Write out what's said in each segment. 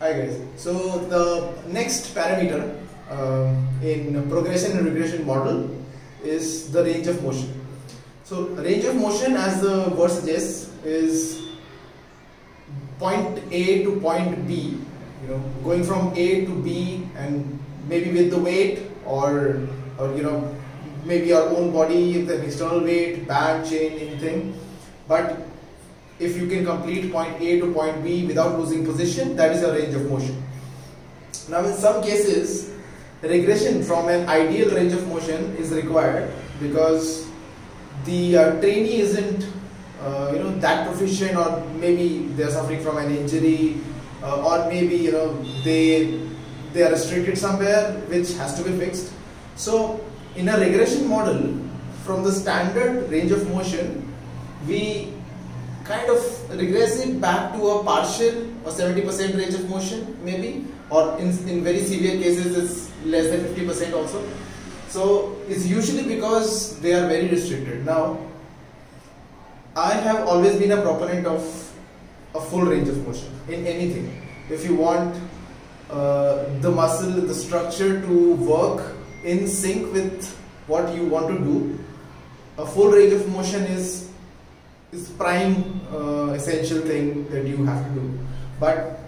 Hi guys. So the next parameter in progression and regression model is the range of motion. So range of motion, as the word suggests, is point A to point B. Going from A to B, and maybe with the weight or maybe our own body, the external weight, band, chain, anything. But if you can complete point A to point B without losing position, that is a range of motion. Now in some cases, regression from an ideal range of motion is required because the trainee isn't that proficient, or maybe they are suffering from an injury, or maybe they are restricted somewhere which has to be fixed. So in a regression model, from the standard range of motion, we kind of regress it back to a partial or 70% range of motion maybe, or in very severe cases it's less than 50% also. So it's usually because they are very restricted. Now I have always been a proponent of a full range of motion in anything. If you want the muscle, the structure to work in sync with what you want to do, a full range of motion is prime essential thing that you have to do. But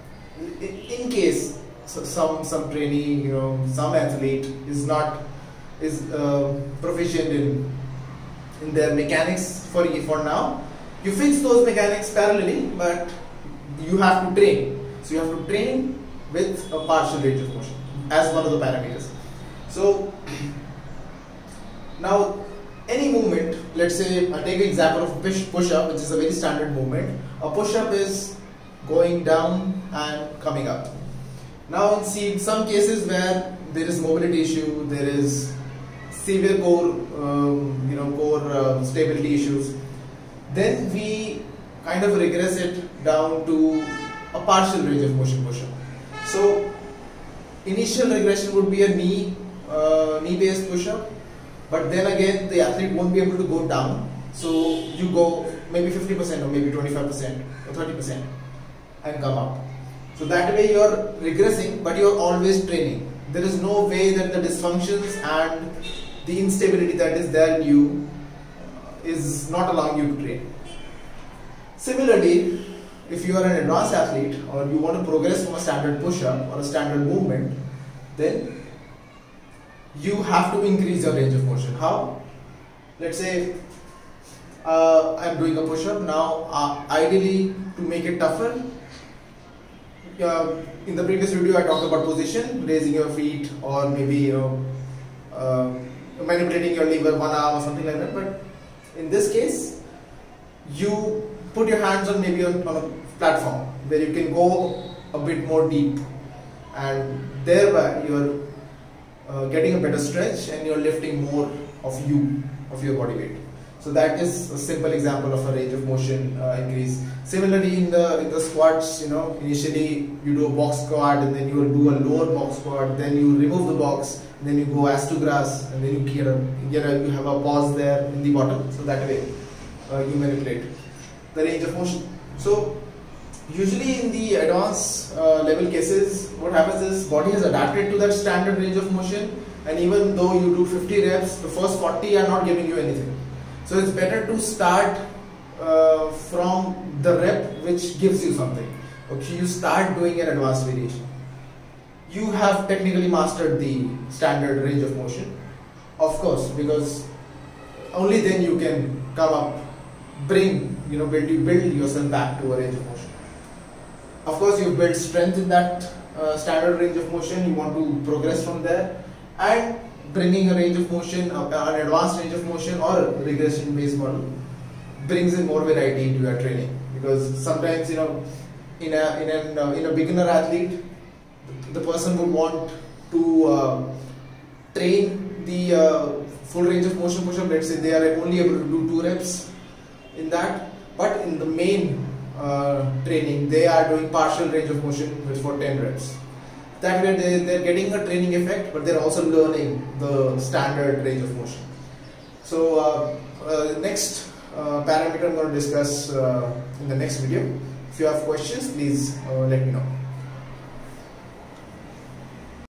in case some trainee, some athlete is proficient in their mechanics for now, you fix those mechanics parallelly, but you have to train. So you have to train with a partial range of motion as one of the parameters. So now any movement, let's say I take an example of push-up, which is a very standard movement. A push-up is going down and coming up. Now in some cases where there is mobility issue, there is severe core stability issues, then we kind of regress it down to a partial range of motion push-up. So initial regression would be a knee-based push-up, but then again the athlete won't be able to go down, so you go maybe 50% or maybe 25% or 30% and come up. So that way you are regressing, but you are always training. There is no way that the dysfunctions and the instability that is there in you is not allowing you to train. Similarly, if you are an advanced athlete or you want to progress from a standard push-up or a standard movement, then you have to increase your range of motion. How? Let's say I am doing a push-up now. Ideally, to make it tougher, in the previous video I talked about position, raising your feet, or maybe manipulating your lever, one arm or something like that. But in this case, you put your hands on maybe on a platform where you can go a bit more deep, and thereby you are getting a better stretch and you are lifting more of your body weight. So that is a simple example of a range of motion increase. Similarly, in the squats, initially you do a box squat, and then you will do a lower box squat, then you remove the box, and then you go ass to grass, and then you have a pause there in the bottom. So that way you manipulate the range of motion. So usually in the advanced level cases, what happens is body has adapted to that standard range of motion, and even though you do 50 reps, the first 40 are not giving you anything. So it's better to start from the rep which gives you something. Okay, you start doing an advanced variation. You have technically mastered the standard range of motion, of course, because only then you can come up, build yourself back to a range of motion. Of course, you build strength in that standard range of motion. You want to progress from there, and bringing a range of motion, an advanced range of motion or a regression based model brings in more variety into your training. Because sometimes in a beginner athlete, the person would want to train the full range of motion push-up. Let's say they are only able to do 2 reps in that, but in the main training they are doing partial range of motion for 10 reps. That way they're getting a training effect, but they're also learning the standard range of motion. So next parameter I'm going to discuss in the next video. If you have questions, please let me know.